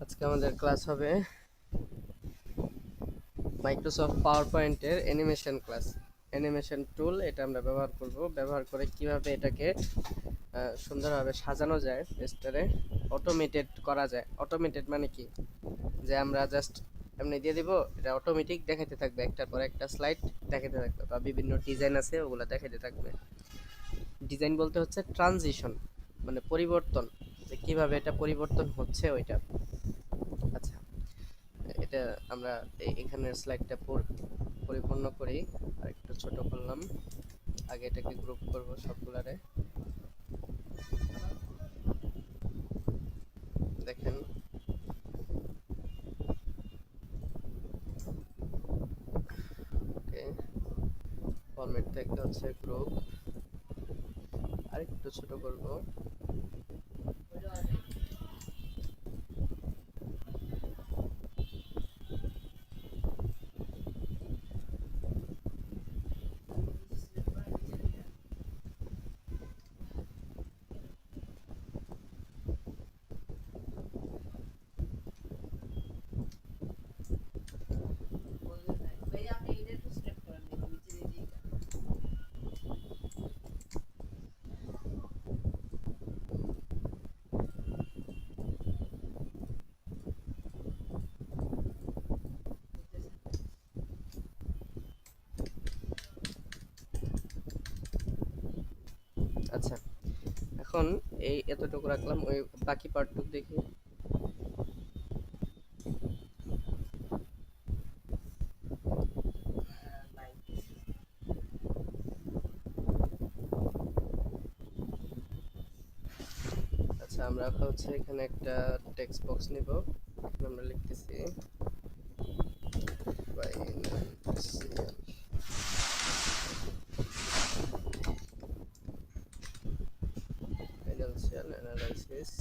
আজকে আমাদের ক্লাস হবে মাইক্রোসফট পাওয়ার পয়েন্টের অ্যানিমেশন ক্লাস। অ্যানিমেশন টুল এটা আমরা ব্যবহার করব, ব্যবহার করে কিভাবে এটাকে সুন্দরভাবে সাজানো যায়, পেজটারে অটোমেটেড করা যায়। অটোমেটেড মানে কি, যে আমরা জাস্ট এমনি দিয়ে দিব, এটা অটোমেটিক দেখাতে থাকবে, একটার পর একটা স্লাইড দেখাতে থাকবে, বা বিভিন্ন ডিজাইন আছে ওগুলো দেখাতে থাকবে। ডিজাইন বলতে হচ্ছে ট্রানজিশন, মানে পরিবর্তন, যে কিভাবে এটা পরিবর্তন হচ্ছে ওইটা। আচ্ছা, এটা আমরা এখানের স্লাইডটা পরিপূর্ণ করি, আর একটু ছোট করলাম। আগে এটাকে গ্রুপ করব সবগুলারে। দেখেন ওকে, ফরম্যাট থেকে হচ্ছে গ্রুপ, আর একটু ছোট করব। আচ্ছা, এখন এই এতটুকু রাখলাম, ওই বাকি পার্টটুকু দেখি। আচ্ছা, আমরা হচ্ছে এখানে একটা টেক্সট বক্স নিব। এখানে আমরা লিখতেছি ফাইন্যান্সিয়াল অ্যানালাইসিস।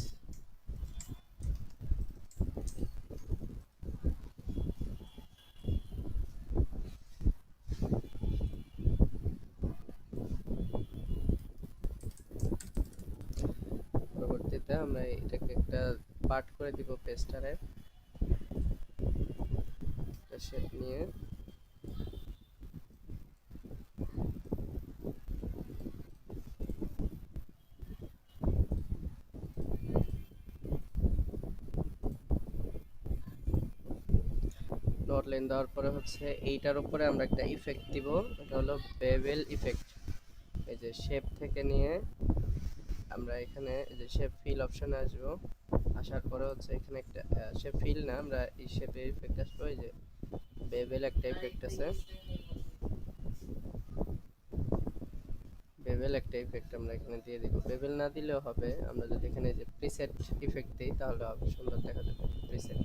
পরবর্তীতে আমরা এটাকে একটা পার্ট করে দিব পেজটারে, একটা শেপ নিয়ে। ডট লাইন দেওয়ার পরে হচ্ছে এইটার উপরে আমরা একটা ইফেক্ট দিব, এটা হলো বেভেল ইফেক্ট। এই যে শেপ থেকে নিয়ে আমরা এখানে এই যে শেপ ফিল অপশনে আসবো, আসার পরে হচ্ছে এখানে একটা শেপ ফিল না, আমরা এই শেপে ইফেক্ট আসবো। এই যে বেভেল একটা ইফেক্ট আছে, বেভেল একটা ইফেক্ট আমরা এখানে দিয়ে দিব। বেভেল না দিলেও হবে, আমরা যদি এখানে যে প্রিসেট ইফেক্ট দিই তাহলে হবে, সুন্দর দেখা যাবে প্রিসেট।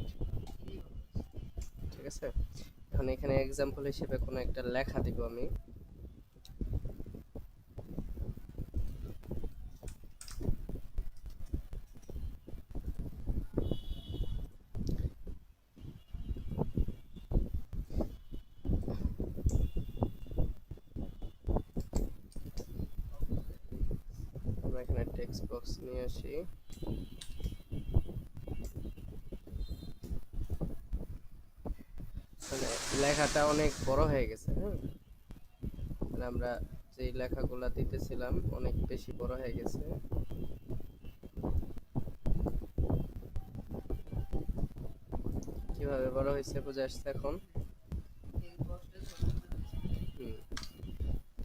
ঠিক আছে, এখন এখানে এক্সাম্পল হিসেবে কোনো একটা লেখা দিব আমি। আমরা এখানে টেক্সট বক্স নিয়ে আসি, মানে লেখাটা অনেক বড় হয়ে গেছে। হ্যাঁ, মানে আমরা যে লেখাগুলা দিতেছিলাম অনেক বেশি বড় হয়ে গেছে। কিভাবে বড় হয়েছে বুঝে আসছে এখন?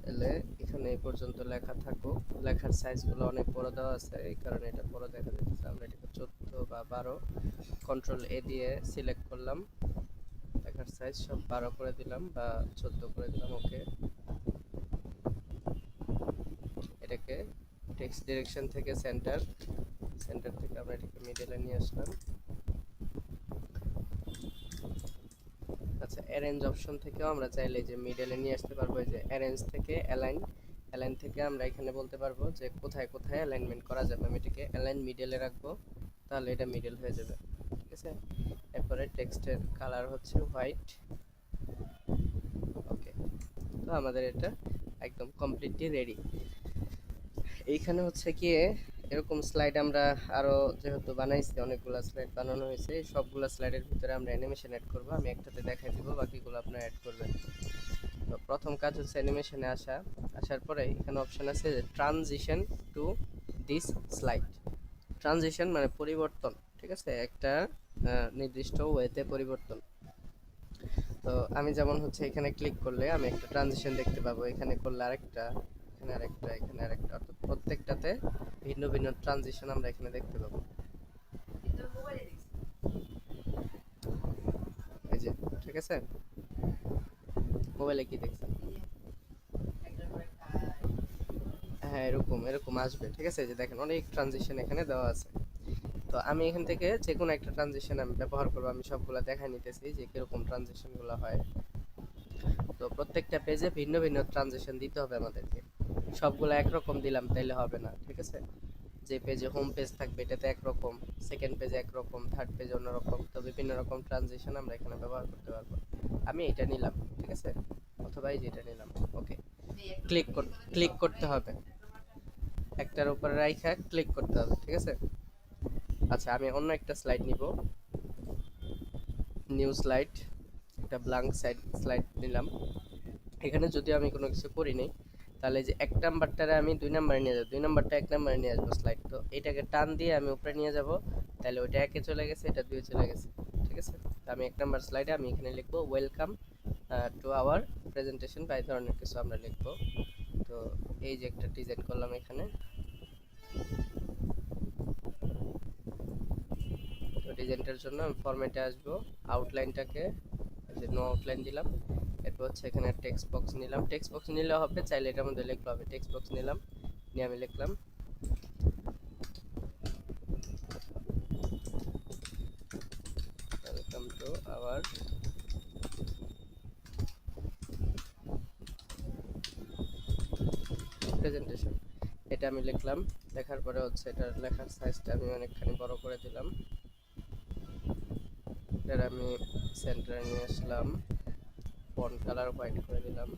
তাহলে এখানে এই পর্যন্ত লেখা থাকুক, লেখার সাইজগুলো অনেক বড় দেওয়া আছে, এই কারণে এটা বড় দেখা যাচ্ছে। আমরা এটাকে 14 বা 12, কন্ট্রোল এ দিয়ে সিলেক্ট করলাম, লেখার সাইজ সব 12 করে দিলাম বা 14 করে দিলাম। ওকে, এটাকে টেক্সট ডিরেকশন থেকে সেন্টার থেকে আমরা এটাকে মিডলে নিয়ে আসলাম। আচ্ছা, অ্যারেঞ্জ অপশন থেকেও আমরা চাইলে যে মিডলে নিয়ে আসতে পারবো। এই যে অ্যারেঞ্জ থেকে অ্যালাইন থেকে আমরা এখানে বলতে পারবো যে কোথায় কোথায় অ্যালাইনমেন্ট করা যাবে। আমি এটাকে অ্যালাইন মিডলে রাখবো, তাহলে এটা মিডল হয়ে যাবে। ঠিক আছে, এরপরে টেক্সটের কালার হচ্ছে হোয়াইট। ওকে, তো আমাদের এটা একদম কমপ্লিটলি রেডি। এইখানে হচ্ছে গিয়ে এরকম স্লাইড আমরা আরো যেহেতু বানাইছি, অনেকগুলো স্লাইড বানানো হয়েছে, এই সবগুলো স্লাইডের ভিতরে আমরা অ্যানিমেশন অ্যাড করব। আমি একটাতে দেখাই দিব, বাকিগুলো আপনারা অ্যাড করবেন। তো প্রথম কাজ হচ্ছে অ্যানিমেশনে আসার পরে এখানে অপশন আছে যে transition to this slide. Transition মানে পরিবর্তন, ঠিক আছে, একটা নির্দিষ্ট ওয়েতে পরিবর্তন। তো আমি যেমন হচ্ছে এখানে ক্লিক করলে আমি একটা ট্রানজিশন দেখতে পাবো, এখানে করলে আরেকটা, এখানে আরেকটা, এখানে আরেকটা, অর্থাৎ প্রত্যেকটাতে ভিন্ন ভিন্ন ট্রানজিশন আমরা এখানে দেখতে পাবো। এই যে, ঠিক আছে, মোবাইলে কি দেখছেন? হ্যাঁ, এরকম এরকম আসবে, ঠিক আছে। এই যে দেখেন অনেক ট্রানজিশন এখানে দেওয়া আছে। তো আমি এখান থেকে যে কোনো একটা ট্রানজিশন আমি ব্যবহার করবো। আমি সবগুলা দেখাই নিতেছি যে কিরকম ট্রানজিশন গুলো হয়। তো প্রত্যেকটা পেজে ভিন্ন ভিন্ন ট্রানজিশন দিতে হবে আমাদেরকে, সবগুলো একরকম দিলাম তাইলে হবে না, ঠিক আছে। যে পেজে হোম পেজ থাকবে এটাতে একরকম, সেকেন্ড পেজে একরকম, থার্ড পেজে অন্যরকম। তো বিভিন্ন রকম ট্রানজিশন আমরা এখানে ব্যবহার করতে পারবো। আমি এটা নিলাম, ঠিক আছে, অথবা এই যেটা নিলাম। ওকে, ক্লিক করতে হবে, একটার উপরে রাইখা ক্লিক করতে হবে, ঠিক আছে। আচ্ছা, আমি অন্য একটা স্লাইড নিব, নিউ স্লাইড, একটা ব্ল্যাঙ্ক স্লাইড নিলাম। এখানে যদি আমি কোনো কিছু করি নাই, তাহলে যে এক নাম্বারটারে আমি দুই নাম্বারে নিয়ে যাবো, দুই নাম্বারটা এক নাম্বারে নিয়ে আসবো স্লাইড। তো এটাকে টান দিয়ে আমি উপরে নিয়ে যাব, তাহলে ওইটা একে চলে গেছে, এটা দুয়ে চলে গেছে, ঠিক আছে। তো আমি এক নাম্বার স্লাইডে আমি এখানে লিখবো ওয়েলকাম টু আওয়ার প্রেজেন্টেশন, বা এই ধরনের কিছু আমরা লিখবো। তো এই যে একটা ডিজাইন করলাম এখানে। তো ডিজাইনটার জন্য আমি ফরম্যাটে আসবো, আউটলাইনটাকে যে নো আউটলাইন দিলাম। এরপর হচ্ছে এখানে টেক্সট বক্স নিলাম, টেক্সট বক্স নিলে হবে, চাইলে এটার মধ্যে লিখলে হবে। টেক্সট বক্স নিলাম, নিয়ে আমি লিখলাম ওয়েলকাম টু আওয়ার প্রেজেন্টেশন। এটা আমি লিখলাম, লেখার পরে হচ্ছে এটার লেখার সাইজটা আমি অনেকখানি বড় করে দিলাম। এটার আমি সেন্টারে নিয়ে আসলাম, ফন্ট কালার হোয়াইট করে দিলাম।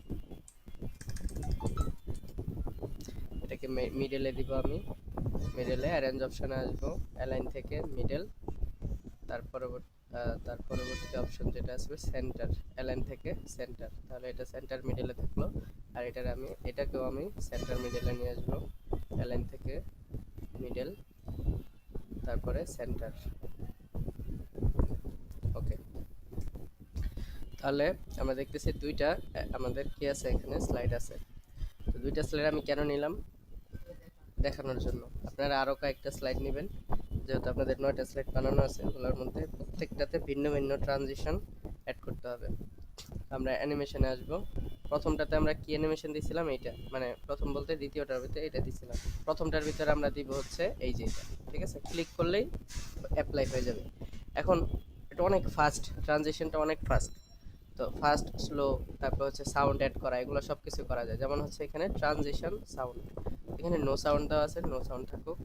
এটাকে মিডলে দিব, আমি মিডলে অ্যারেঞ্জ অপশনে আসবো, অ্যালাইন থেকে মিডল, তার পরবর্তী অপশন যেটা আসবে সেন্টার, অ্যালাইন থেকে সেন্টার। তাহলে এটা সেন্টার মিডলে থাকলো। আর এটাকেও আমি সেন্টার মিডলে নিয়ে আসবো, অ্যালাইন থেকে মিডল, তারপরে সেন্টার। ওকে, তাহলে আমরা দেখতেছি দুইটা আমাদের কি আছে, এখানে স্লাইড আছে। তো দুইটা স্লাইড আমি কেন নিলাম? দেখানোর জন্য। আপনারা আরও কয়েকটা স্লাইড নেবেন, যেহেতু আপনাদের 9টা স্লাইড বানানো আছে, ওগুলোর মধ্যে প্রত্যেকটাতে ভিন্ন ভিন্ন ট্রানজিশন অ্যাড করতে হবে। আমরা অ্যানিমেশনে আসব। প্রথমটাতে আমরা কি অ্যানিমেশন দিয়েছিলাম? এইটা, মানে প্রথম বলতে দ্বিতীয়টার ভিতরে এটা দিয়েছিলাম। প্রথমটার ভিতরে আমরা দিব হচ্ছে এই যে এটা, ঠিক আছে। ক্লিক করলেই অ্যাপ্লাই হয়ে যাবে। এখন এটা অনেক ফাস্ট, ট্রানজিশনটা অনেক ফাস্ট। তো ফাস্ট, স্লো, তারপর হচ্ছে সাউন্ড অ্যাড করা, এগুলো সব কিছু করা যায়। যেমন হচ্ছে এখানে ট্রানজিশন সাউন্ড, এখানে নো সাউন্ড দেওয়া আছে, নো সাউন্ড থাকুক।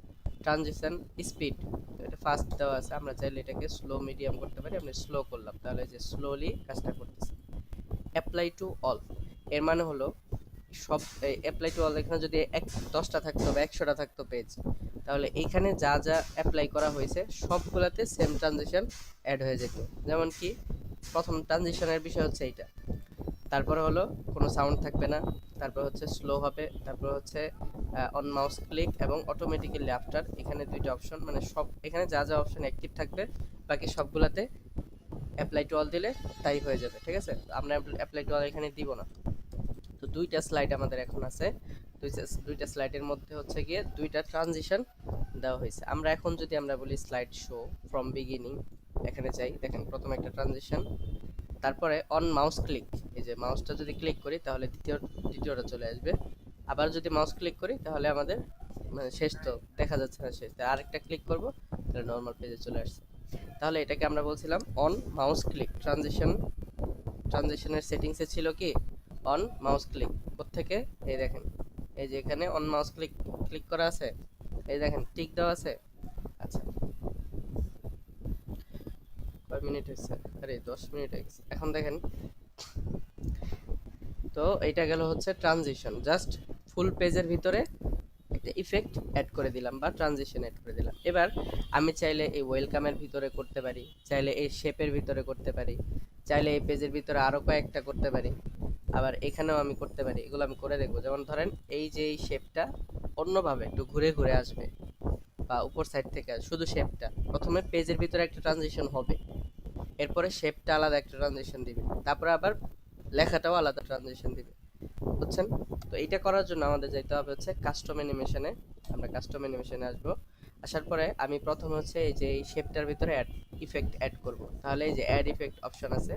ট্রানজিশন স্পিড, তো এটা ফাস্ট দেওয়া আছে, আমরা চাইলে এটাকে স্লো মিডিয়াম করতে পারি। আমরা স্লো করলাম, তাহলে যে স্লোলি কাজটা করতেছে। অ্যাপ্লাই টু অল, এর মানে হলো সব অ্যাপ্লাই টু অল, এখানে যদি 10টা থাকতো বা 100টা থাকতো পেজ, তাহলে এইখানে যা যা অ্যাপ্লাই করা হয়েছে সবগুলোতে সেম ট্রানজিশন অ্যাড হয়ে যেত। যেমন কি প্রথম ট্রানজিশনের বিষয় হচ্ছে এইটা, তারপরে হলো কোনো সাউন্ড থাকবে না, তারপর হচ্ছে স্লো হবে, তারপর হচ্ছে অন মাউস ক্লিক এবং অটোমেটিক্যালি আফটার, এখানে দুইটা অপশন, মানে সব এখানে যা যা অপশন অ্যাক্টিভ থাকবে বাকি সবগুলাতে অ্যাপ্লাই টু অল দিলে তাই হয়ে যাবে, ঠিক আছে। আমরা অ্যাপ্লাই টু অল এখানে দিব না। তো দুইটা স্লাইড আমাদের এখন আছে, দুইটা স্লাইডের মধ্যে হচ্ছে গিয়ে দুইটা ট্রানজিশন দেওয়া হয়েছে। আমরা এখন যদি আমরা বলি স্লাইড শো ফ্রম বিগিনিং, এখানে চাই, দেখেন প্রথম একটা ট্রানজিশন, তারপরে অন মাউস ক্লিক, এই যে মাউসটা যদি ক্লিক করি তাহলে দ্বিতীয়টা চলে আসবে। আবার যদি মাউস ক্লিক করি তাহলে আমাদের মানে শেষ তো দেখা যাচ্ছে না, শেষ। আরেকটা ক্লিক করব, তাহলে নর্মাল পেজে চলে আসছে। তাহলে এটাকে আমরা বলছিলাম অন মাউস ক্লিক ট্রানজিশনের সেটিংসে ছিল কি অন মাউস ক্লিক। কোত্থেকে? এই দেখেন, এই যে এখানে অন মাউস ক্লিক করা আছে, এই দেখেন টিক দেওয়া আছে। আচ্ছা, কয় মিনিট হয়েছে? আরে 10 মিনিট হয়ে গেছে। এখন দেখেন, তো এইটা গেল হচ্ছে ট্রানজিশন, জাস্ট ফুল পেজের ভিতরে একটা ইফেক্ট অ্যাড করে দিলাম বা ট্রানজিশন অ্যাড করে দিলাম। এবার আমি চাইলে এই ওয়েলকামের ভিতরে করতে পারি, চাইলে এই শেপের ভিতরে করতে পারি, চাইলে এই পেজের ভিতরে আরও কয়েকটা করতে পারি, আবার এখানেও আমি করতে পারি। এগুলো আমি করে দেখবো। যেমন ধরেন এই যে এই শেপটা অন্যভাবে একটু ঘুরে ঘুরে আসবে বা উপর সাইড থেকে শুধু শেপটা, প্রথমে পেজের ভিতরে একটা ট্রানজিশন হবে, এরপরে শেপটা আলাদা একটা ট্রানজিশন দিবে, তারপরে আবার লেখাটাও আলাদা ট্রানজিশন দিবে, বুঝছেন? তো এইটা করার জন্য আমাদের যাইতে হবে হচ্ছে কাস্টম অ্যানিমেশনে। আমরা কাস্টম অ্যানিমেশনে আসবো। আসার পরে আমি প্রথমে হচ্ছে এই যে এই শেপটার ভিতরে অ্যাড ইফেক্ট অ্যাড করব। তাহলে এই যে অ্যাড ইফেক্ট অপশন আছে,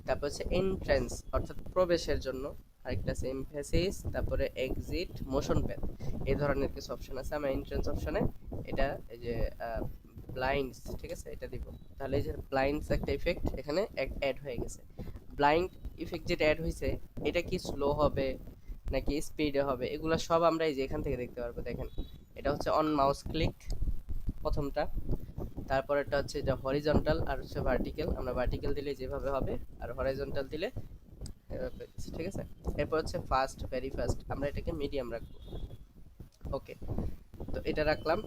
তারপর হচ্ছে এন্ট্রান্স অর্থাৎ প্রবেশের জন্য আরেকটা আছে এমফেসিস, তারপরে এক্সিট, মোশন প্যাথ, এই ধরনের কিছু অপশন আছে। আমরা এন্ট্রান্স অপশনে এটা এই যে ব্লাইন্ডস, ঠিক আছে, এটা দিব। তাহলে এই যে ব্লাইন্ডস একটা ইফেক্ট এখানে অ্যাড হয়ে গেছে। ব্লাইন্ড ইফেক্ট যেটা অ্যাড হয়েছে এটা কি স্লো হবে নাকি স্পিডে হবে, এগুলো সব আমরা এই যে এখান থেকে দেখতে পারবো। দেখেন এটা হচ্ছে অন মাউস ক্লিক প্রথমটা, তারপরেরটা হচ্ছে এটা হরিজন্টাল আর হচ্ছে ভার্টিক্যাল। আমরা ভার্টিক্যাল দিলে যেভাবে হবে আর হরিজন্টাল দিলে এভাবে, ঠিক আছে। এরপর হচ্ছে ফাস্ট, ভেরি ফাস্ট, আমরা এটাকে মিডিয়াম রাখবো। ওকে, তো এটা রাখলাম।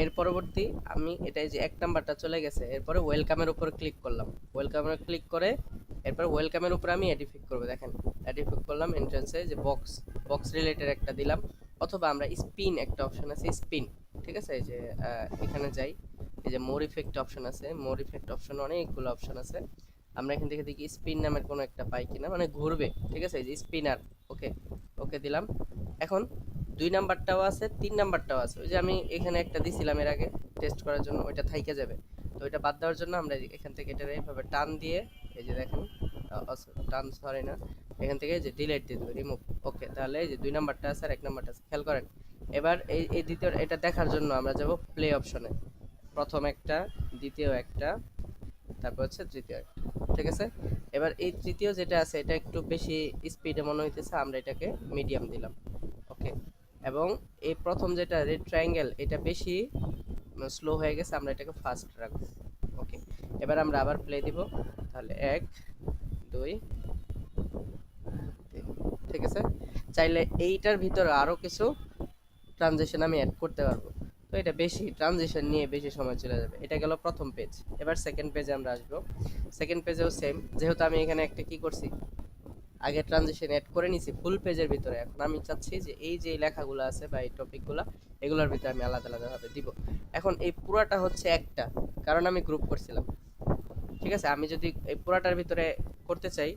এর পরবর্তী আমি এটাই যে এক নাম্বারটা চলে গেছে, এরপরে ওয়েলকামের উপর ক্লিক করলাম। ওয়েলকামের ক্লিক করে এরপর ওয়েলকামের উপর আমি এডিফিক করব। দেখেন এডিফিক করলাম, এন্ট্রান্সে যে বক্স, বক্স রিলেটেড একটা দিলাম, অথবা আমরা স্পিন একটা অপশন আছে স্পিন, ঠিক আছে। এই যে এখানে যাই, এই যে মোর ইফেক্ট অপশন আছে, মোর ইফেক্ট অপশন অনেকগুলো অপশন আছে। আমরা এখান থেকে দেখি স্পিন নামের কোনো একটা পাই কিনা, মানে ঘুরবে, ঠিক আছে, এই যে স্পিনার। ওকে, ওকে দিলাম। এখন 2 নাম্বারটাও আছে, 3 নাম্বারটাও আছে। ওই যে আমি এখানে একটা দিছিলাম এর আগে টেস্ট করার জন্য, ওইটা থাইকে যাবে। তো ওইটা বাদ দেওয়ার জন্য আমরা এখান থেকে এটা এইভাবে টান দিয়ে, এই যে দেখেন টান, সরি না, এখান থেকে যে ডিলিট দিয়ে দেবো, রিমুভ। ওকে, তাহলে এই যে 2 নাম্বারটা আছে আর 1 নাম্বারটা আছে, খেয়াল করেন। এবার এই দ্বিতীয় এটা দেখার জন্য আমরা যাব প্লে অপশনে, প্রথম একটা, দ্বিতীয় একটা, তারপর হচ্ছে তৃতীয় একটা, ঠিক আছে। এবার এই তৃতীয় যেটা আছে এটা একটু বেশি স্পিডে মনে হইতেছে, আমরা এটাকে মিডিয়াম দিলাম। ওকে, এবং এই প্রথম যেটা রেড ট্রায়াঙ্গেল এটা বেশি স্লো হয়ে গেছে, আমরা এটাকে ফাস্ট রাখবো। ওকে, এবার আমরা আবার প্লে দিব। তাহলে 1 2 3, ঠিক আছে। চাইলে এইটার ভিতরে আরো কিছু ট্রানজিশন আমি অ্যাড করতে পারবো। তো এটা বেশি ট্রানজিশন নিয়ে বেশি সময় চলে যাবে। এটা গেল প্রথম পেজ। এবার সেকেন্ড পেজে আমরা আসবো। সেকেন্ড পেজেও সেম, যেহেতু আমি এখানে একটা কি করছি, আগে ট্রানজিশন অ্যাড করে নিছি ফুল পেজের ভিতরে। এখন আমি চাচ্ছি যে এই যে লেখাগুলো আছে বা এই টপিকগুলো, এগুলোর ভিতরে আমি আলাদা আলাদাভাবে দিব। এখন এই পুরাটা হচ্ছে একটা, কারণ আমি গ্রুপ করছিলাম, ঠিক আছে। আমি যদি এই পুরাটার ভিতরে করতে চাই,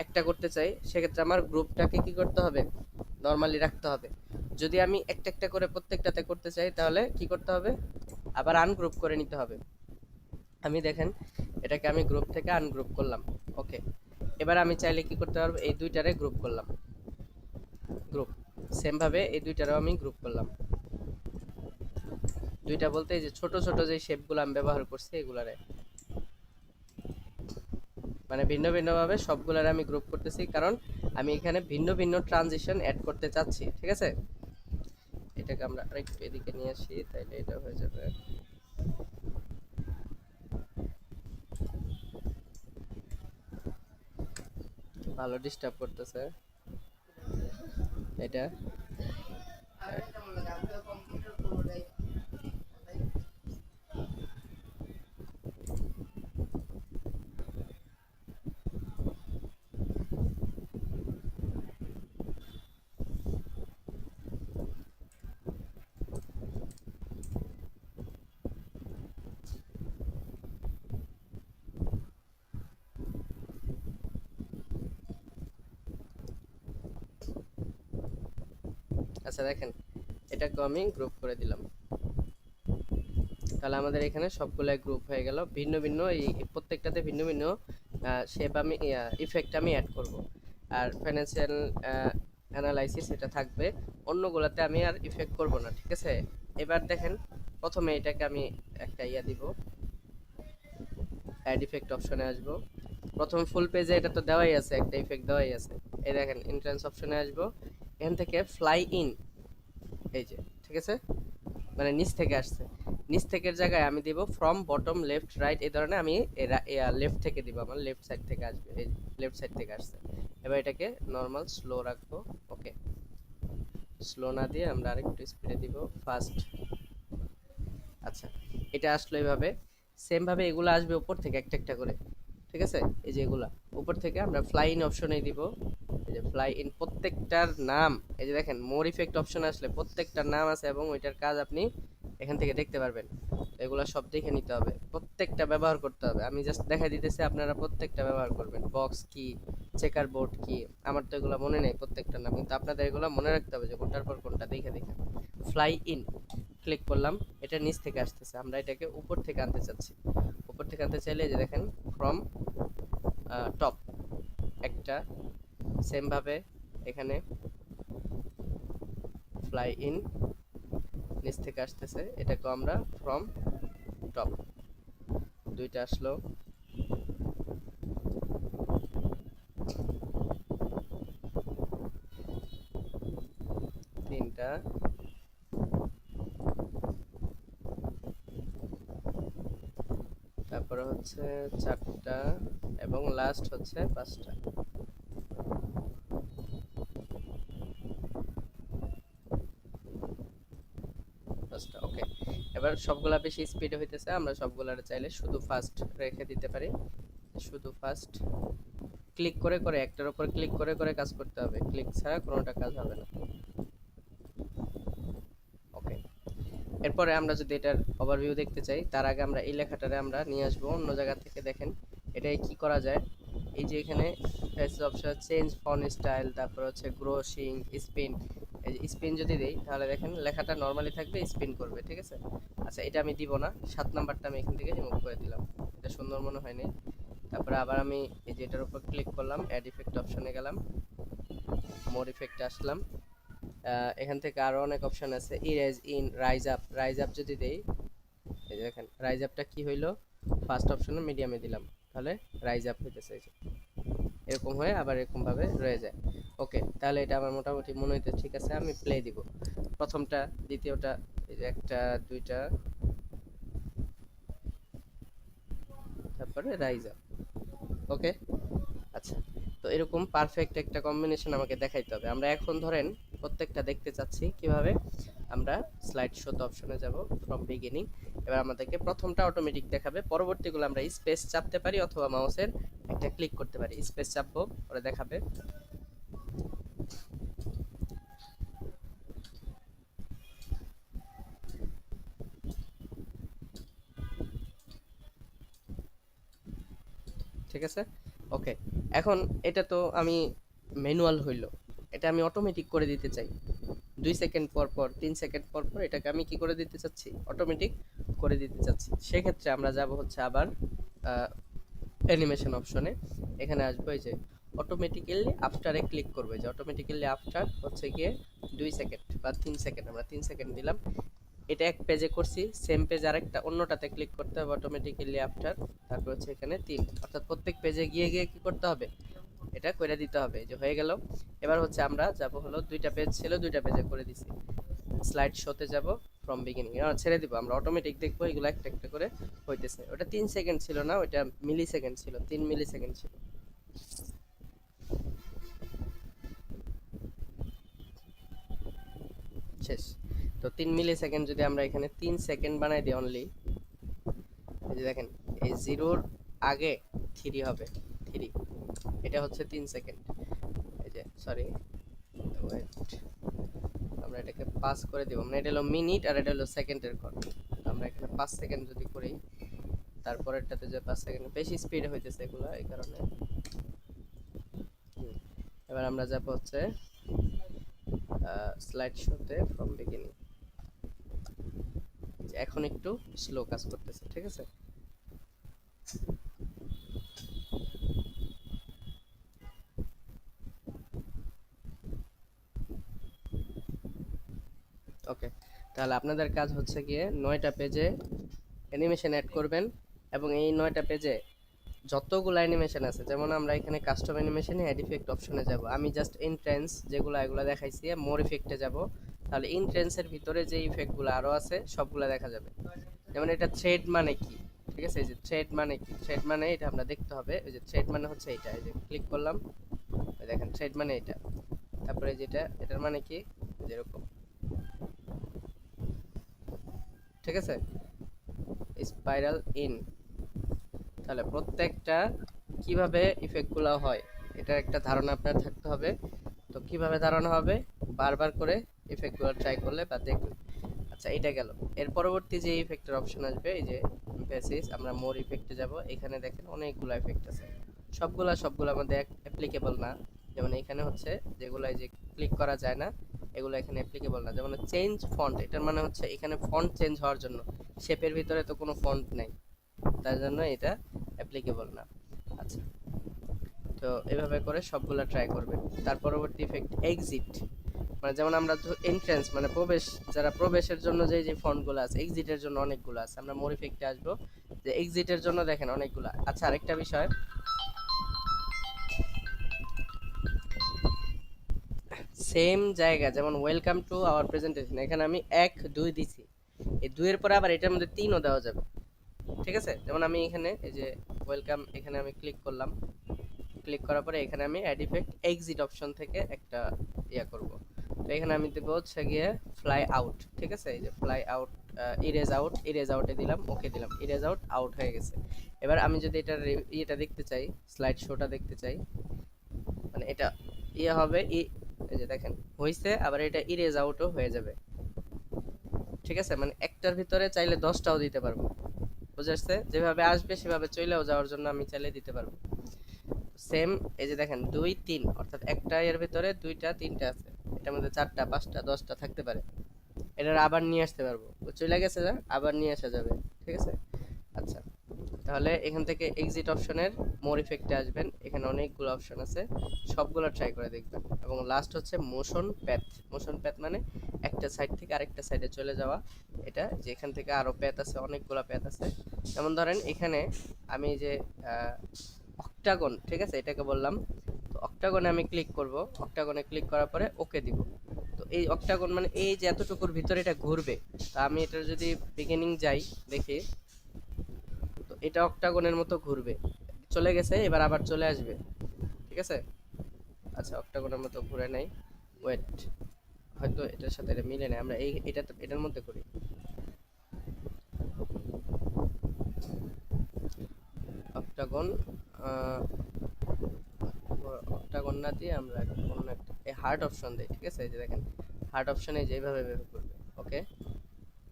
একটা করতে চাই, সেক্ষেত্রে আমার গ্রুপটাকে কি করতে হবে, নর্মালি রাখতে হবে। যদি আমি একটা একটা করে প্রত্যেকটাতে করতে চাই, তাহলে কি করতে হবে, আবার আনগ্রুপ করে নিতে হবে। আমি দেখেন এটাকে আমি গ্রুপ থেকে আনগ্রুপ করলাম। ওকে, এবার আমি চাইলে কি করতে পারবো, এই দুইটারে গ্রুপ করলাম, গ্রুপ, সেম ভাবে এই দুইটারও আমি গ্রুপ করলাম। দুইটা বলতে এই যে ছোট ছোট যে শেপগুলো আমি ব্যবহার করছি এগুলারে, মানে ভিন্ন ভিন্ন ভাবে সবগুলারে আমি গ্রুপ করতেছি, কারণ আমি এখানে ভিন্ন ভিন্ন ট্রানজিশন অ্যাড করতে চাচ্ছি, ঠিক আছে। এটাকে আমরা আরেকটু এদিকে নিয়ে আসি, তাইলে এটা হয়ে যাবে। ভালো ডিস্টার্ব করতেছে এটা। আচ্ছা দেখেন, এটাকে আমি গ্রুপ করে দিলাম। তাহলে আমাদের এখানে সবগুলাই গ্রুপ হয়ে গেল। ভিন্ন ভিন্ন এই প্রত্যেকটাতে ভিন্ন ভিন্ন শেপ আমি ইফেক্ট আমি অ্যাড করব। আর ফাইন্যান্সিয়াল অ্যানালাইসিস এটা থাকবে, অন্যগুলোতে আমি আর ইফেক্ট করব না, ঠিক আছে। এবার দেখেন প্রথমে এটাকে আমি একটা দিব, অ্যাড ইফেক্ট অপশনে আসব। প্রথম ফুল পেজে এটা তো দেওয়াই আছে, একটা ইফেক্ট দেওয়াই আছে। এই দেখেন এন্ট্রান্স অপশনে আসব, এখান থেকে ফ্লাই ইন, এই যে, ঠিক আছে, মানে নিচ থেকে আসছে, নিচ থেকের জায়গায় আমি দিব ফ্রম বটম লেফট রাইট, এই ধরনের আমি লেফট থেকে দিব, আমার লেফট সাইড থেকে আসবে, এই লেফট সাইড থেকে আসছে। এবার এটাকে নর্মাল স্লো রাখবো। ওকে, স্লো না দিয়ে আমরা আরেকটু স্পিডে দিব, ফাস্ট। আচ্ছা, এটা আসলো এইভাবে। সেম ভাবে এগুলো আসবে উপর থেকে একটা একটা করে, ঠিক আছে? এই যে এগুলা উপর থেকে আমরা ফ্লাই ইন অপশনে দিব। এই যে ফ্লাই ইন, প্রত্যেকটার নাম, এই যে দেখেন মোর ইফেক্ট অপশন আসলে প্রত্যেকটার নাম আছে এবং ওইটার কাজ আপনি এখান থেকে দেখতে পারবেন। এগুলা সব দেখে নিতে হবে, প্রত্যেকটা ব্যবহার করতে হবে। আমি জাস্ট দেখাই দিতেছি, আপনারা প্রত্যেকটা ব্যবহার করবেন। বক্স কি, চেকার বোর্ড কি, আমার তো এগুলো মনে নেই প্রত্যেকটার নাম, কিন্তু আপনাদের এগুলো মনে রাখতে হবে যে কোনটার পর কোনটা দেখে দেখে। ফ্লাই ইন ক্লিক করলাম, এটা নিচ থেকে আসতেছে, আমরা এটাকে উপর থেকে আনতে চাচ্ছি। উপর থেকে আনতে চাইলে যে দেখেন ফ্রম টপ একটা, সেম ভাবে এখানে ফ্লাই ইন নিচ থেকে আসতেছে, এটাকে আমরা ফ্রম টপ, দুইটা আসলো। তিনটা, তারপরে হচ্ছে চারটা, এবং লাস্ট হচ্ছে পাঁচটা। ওকে, এবার সবগুলা বেশি স্পিডে হইতেছে, আমরা সবগুলার চাইলে শুধু ফাস্ট রেখে দিতে পারি। শুধু ফাস্ট ক্লিক করে করে, একটার উপর ক্লিক করে করে কাজ করতে হবে, ক্লিক ছাড়া কোনোটা কাজ হবে না। ওকে, এরপরে আমরা যদি এটার ওভারভিউ দেখতে চাই, তার আগে আমরা এই লেখাটারে আমরা নিয়ে আসবো অন্য জায়গা থেকে। দেখেন এটাই কি করা যায়, এই যে এখানে অপশন চেঞ্জ ফন্ট স্টাইল, তারপর হচ্ছে গ্রোসিং স্পিন। এই যে স্পিন যদি দেই তাহলে দেখেন লেখাটা নরমালি থাকবে, স্পিন করবে, ঠিক আছে? আচ্ছা, এটা আমি দিব না, 7 নাম্বারটা আমি এখান থেকে রিমুভ করে দিলাম, এটা সুন্দর মনে হয়নি। তারপরে আবার আমি এই যে এটার উপর ক্লিক করলাম, অ্যাড ইফেক্ট অপশনে গেলাম, মোর ইফেক্টে আসলাম। এখান থেকে আরো অনেক অপশন আছে, erase in, rise up. Rise up যদি দেই, এই যে দেখেন রাইজ আপটা কি হইলো, ফার্স্ট অপশনে মিডিয়ামে দিলাম, তাহলে রাইজ আপ হইতেছে, এরকম হয়ে আবার এরকম ভাবে রয়ে যায়। ওকে, তাহলে এটা আমার মোটামুটি মনে হইতে ঠিক আছে, আমি প্লে দিব। প্রথমটা, দ্বিতীয়টা, এই যে একটা, দুইটা, তারপরে রাইজ আপ। ওকে, আচ্ছা, তো এরকম পারফেক্ট একটা কম্বিনেশন আমাকে দেখাইতে হবে। আমরা এখন ধরেন প্রত্যেকটা দেখতে চাচ্ছি কিভাবে, আমরা স্লাইড শো অপশনে যাব, ফ্রম বিগিনিং। এবার আমাদেরকে প্রথমটা অটোমেটিক দেখাবে, পরবর্তীগুলো আমরা স্পেস চাপতে পারি অথবা মাউসের একটা ক্লিক করতে পারি। স্পেস চাপবো, পরে দেখাবে। ঠিক আছে, ওকে। এখন এটা তো আমি ম্যানুয়াল হইলো, এটা আমি অটোমেটিক করে দিতে চাই। 2 সেকেন্ড পর পর, 3 সেকেন্ড পর পর এটাকে আমি কি করে দিতে চাচ্ছি, অটোমেটিক করে দিতে চাচ্ছি। সেক্ষেত্রে আমরা যাব হচ্ছে আবার অ্যানিমেশন অপশনে, এখানে আসবো, এই যে অটোমেটিক্যালি আফটারে ক্লিক করবো। যে অটোমেটিক্যালি আফটার হচ্ছে গিয়ে 2 সেকেন্ড বা 3 সেকেন্ড, আমরা 3 সেকেন্ড দিলাম। এটা এক পেজে করছি, সেম পেজ আরেকটা অন্যটাতে ক্লিক করতে হবে অটোমেটিক্যালি আফটার, তারপর হচ্ছে এখানে 3, অর্থাৎ প্রত্যেক পেজে গিয়ে গিয়ে কি করতে হবে, এটা করে দিতে হবে। যে হয়ে গেল। এবার হচ্ছে আমরা যাব হলো, 2টা পেজ ছিল, 2টা পেজে করে দিছি। স্লাইড শোতে যাব, ফ্রম বিগিনিং ছেড়ে দিব, আমরা অটোমেটিক দেখবো এগুলো একটা একটা করে হইতেছে। ওটা 3 সেকেন্ড ছিল না, ওটা মিলি সেকেন্ড ছিল, 3 মিলি সেকেন্ড ছিল। শেষ। তো 3 মিলি সেকেন্ড যদি আমরা এখানে 3 সেকেন্ড বানাই দিই অনলি, এই যে দেখেন এই জিরোর আগে 3 হবে, 3, এটা হচ্ছে 3 সেকেন্ড। এই যে সরি, ওয়েট, আমরা এটাকে পাস করে দিব, মানে এটা হলো মিনিট আর এটা হলো সেকেন্ডের ঘর। আমরা এখানে 5 সেকেন্ড যদি করি, তারপরেরটাতে যে 5 সেকেন্ড বেশি স্পিডে হইতেছে এগুলো, এই কারণে। এবার আমরা যাব হচ্ছে স্লাইড শোতে, ফ্রম বিগিনিং। এখন একটু স্লো কাজ করতেছে, ঠিক আছে? ওকে, তাহলে আপনাদের কাজ হচ্ছে গিয়ে 9টা পেজে অ্যানিমেশন অ্যাড করবেন, এবং এই 9টা পেজে যতগুলো অ্যানিমেশন আছে, যেমন আমরা এখানে কাস্টম অ্যানিমেশনে অ্যাড ইফেক্ট অপশনে যাব, আমি জাস্ট ইনট্রেন্স যেগুলো এগুলো দেখাইছি, মোর ইফেক্টে যাব, তাহলে ইনট্রেন্সের ভিতরে যে ইফেক্টগুলো আরো আছে সবগুলো দেখা যাবে। যেমন এটা থ্রেড মানে কি, ঠিক আছে? এই যে থ্রেড মানে কি, থ্রেড মানে এটা আমরা দেখতে হবে। ওই যে থ্রেড মানে হচ্ছে এটা, এই যে ক্লিক করলাম, দেখেন থ্রেড মানে এটা। তারপরে যেটা, এটার মানে কি, যেরকম, ঠিক আছে, স্পাইরাল ইন। তাহলে প্রত্যেকটা কিভাবে ইফেক্টগুলো হয় এটার একটা ধারণা আপনার থাকতে হবে। তো কিভাবে ধারণা হবে, বারবার করে ইফেক্টগুলো ট্রাই করলে বা দেখলে। আচ্ছা, এটা গেল। এর পরবর্তী যে ইফেক্টের অপশন আসবে, এই যে বেসিস, আমরা মোর ইফেক্টে যাব। এখানে দেখেন অনেকগুলো ইফেক্ট আছে, সবগুলা মধ্যে অ্যাপ্লিকেবল না। যেমন এখানে হচ্ছে যেগুলো এই যে ক্লিক করা যায় না, এগুলো এখানে অ্যাপ্লিকেবল না। যেমন চেঞ্জ ফন্ট, এটার মানে হচ্ছে এখানে ফন্ট চেঞ্জ হওয়ার জন্য, শেপের ভিতরে তো কোনো ফন্ট নেই, তার জন্য এটা অ্যাপ্লিকেবল না। আচ্ছা, তো এভাবে করে সবগুলা ট্রাই করবে। তার পরবর্তী ইফেক্ট এক্সিট, মানে যেমন আমরা এন্ট্রান্স মানে প্রবেশ, যারা প্রবেশের জন্য যে ফন্টগুলো আছে, এক্সিটের জন্য অনেকগুলো আছে। আমরা মোর ইফেক্টে আসবো, যে এক্সিটের জন্য দেখেন অনেকগুলো। আচ্ছা, আরেকটা বিষয়, সেম জায়গা, যেমন ওয়েলকাম টু আওয়ার প্রেজেন্টেশন, এখানে আমি 1 2 দিছি, এই 2 এর পরে আবার এটার মধ্যে 3ও দেওয়া যাবে, ঠিক আছে। যেমন আমি এখানে এই যে ওয়েলকাম, এখানে আমি ক্লিক করলাম, ক্লিক করার পরে এখানে আমি অ্যাড ইফেক্ট এক্সিট অপশন থেকে একটা ইয়া করব। তো এখানে আমি দেব হচ্ছে গিয়ে ফ্লাই আউট, ঠিক আছে। এই যে ফ্লাই আউট, ইরেজ আউটে দিলাম, ওকে দিলাম, ইরেজ আউট, আউট হয়ে গেছে। এবার আমি যদি এটা ইয়েটা দেখতে চাই, স্লাইড শোটা দেখতে চাই, মানে এটা ইয়ে হবে, এই যে দেখেন হইছে, আবার এটা ইরেজ আউটও হয়ে যাবে, ঠিক আছে। মানে একটার ভিতরে চাইলে 10টাও দিতে পারবো, বুঝে আসছে? যেভাবে আসবে সেভাবে চলেও যাওয়ার জন্য আমি চাইলে দিতে পারবো। সেম, এই যে দেখেন 2 3, অর্থাৎ একটা এর ভিতরে 2টা 3টা আছে, এটার মধ্যে 4টা 5টা 10টা থাকতে পারে। এটার আবার নিয়ে আসতে পারবো, চলে গেছে না, আবার নিয়ে আসা যাবে, ঠিক আছে। আচ্ছা, তাহলে এখান থেকে এক্সিট অপশনের মোর ইফেক্টে আসবেন, এখানে অনেকগুলো অপশন আছে, সবগুলো ট্রাই করে দেখবেন। এবং লাস্ট হচ্ছে মোশন প্যাথ। মোশন প্যাথ মানে একটা সাইড থেকে আরেকটা সাইডে চলে যাওয়া। এটা যে এখান থেকে আরো প্যাথ আছে, অনেকগুলো প্যাথ আছে। যেমন ধরেন এখানে আমি যে অক্টাগন, ঠিক আছে, এটাকে বললাম। তো অক্টাগনে আমি ক্লিক করব, অক্টাগনে ক্লিক করার পরে ওকে দিব। তো এই অক্টাগন মানে এই যে এতটুকুর ভিতরে এটা ঘুরবে। তো আমি এটার যদি বিগিনিং যাই, দেখি, তো এটা অক্টাগনের মতো ঘুরবে, চলে গেছে, এবার আবার চলে আসবে, ঠিক আছে। আচ্ছা, অক্টাগনের মতো ঘুরে নাই, ওয়েট, হয়তো এটার সাথে এটা মিলে না, আমরা এটার মধ্যে করি। অক্টাগন, অক্টাগন না দিয়ে আমরা অন্য একটা এই হার্ট অপশন দিই, ঠিক আছে। এই যে দেখেন হার্ট অপশনে যেভাবে ভেবে করবে, ওকে,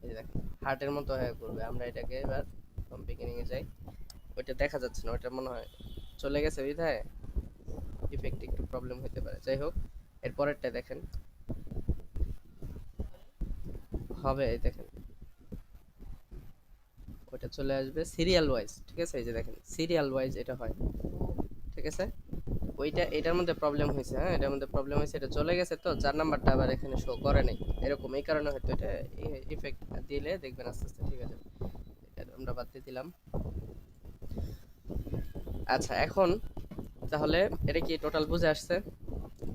এই যে দেখেন হার্টের মতো হয়ে করবে। আমরা এটাকে এবার বিগিনিং এ যাই, ওইটা দেখা যাচ্ছে না, ওইটা মনে হয় চলে গেছে বিধায় ইফেক্ট একটু প্রবলেম হতে পারে। যাই হোক, এর পরেরটা দেখেন হবে, এই দেখেন ওইটা চলে আসবে সিরিয়াল ওয়াইজ, ঠিক আছে। এই যে দেখেন সিরিয়াল ওয়াইজ এটা হয়, ঠিক আছে। ওইটা এটার মধ্যে প্রবলেম হয়েছে, হ্যাঁ, এটার মধ্যে প্রবলেম হয়েছে, এটা চলে গেছে, তো 4 নাম্বারটা আবার এখানে শো করে নাই, এরকম, এই কারণে হয়তো এটা ইফেক্ট দিলে দেখবেন আস্তে আস্তে ঠিক আছে। এটা আমরা বাদ দিয়ে দিলাম। আচ্ছা, এখন তাহলে এটা কি টোটাল বুঝে আসছে?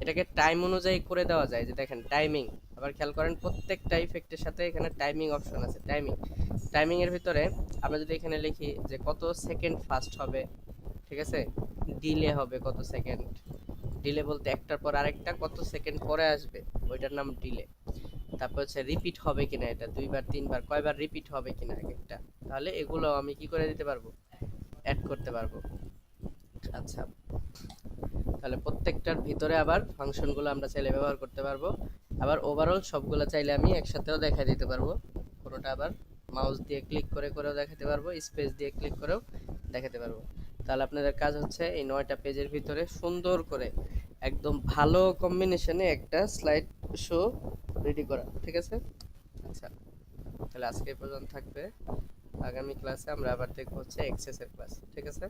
এটাকে টাইম অনুযায়ী করে দেওয়া যায়, যে দেখেন টাইমিং, আবার খেয়াল করেন প্রত্যেকটা ইফেক্টের সাথে এখানে টাইমিং অপশন আছে। টাইমিং এর ভিতরে আমরা যদি এখানে লিখি যে কত সেকেন্ড ফাস্ট হবে, ঠিক আছে, ডিলে হবে কত সেকেন্ড, ডিলে বলতে একটার পর আরেকটা কত সেকেন্ড পরে আসবে, ওইটার নাম ডিলে। তারপর হচ্ছে রিপিট হবে কিনা, এটা 2বার 3বার কয়বার রিপিট হবে কিনা এক একটা, তাহলে এগুলো আমি কি করে দিতে পারবো, অ্যাড করতে পারবো। আচ্ছা, তাহলে প্রত্যেকটার ভিতরে আবার ফাংশনগুলো আমরা চাইলে ব্যবহার করতে পারবো। আবার ওভারঅল সবগুলো চাইলে আমি একসাথেও দেখাই দিতে পারবো, কোনোটা আবার মাউস দিয়ে ক্লিক করে করেও দেখাতে পারবো, স্পেস দিয়ে ক্লিক করেও দেখাতে পারবো। তাহলে আপনাদের কাজ হচ্ছে এই 9টা পেজের ভিতরে সুন্দর করে একদম ভালো কম্বিনেশনে একটা স্লাইড শো রেডি করা, ঠিক আছে। আচ্ছা, তাহলে আজকে এই পর্যন্ত থাকবে। আগামী ক্লাসে আমরা আবার দেখবো হচ্ছে এক্সেসের ক্লাস, ঠিক আছে।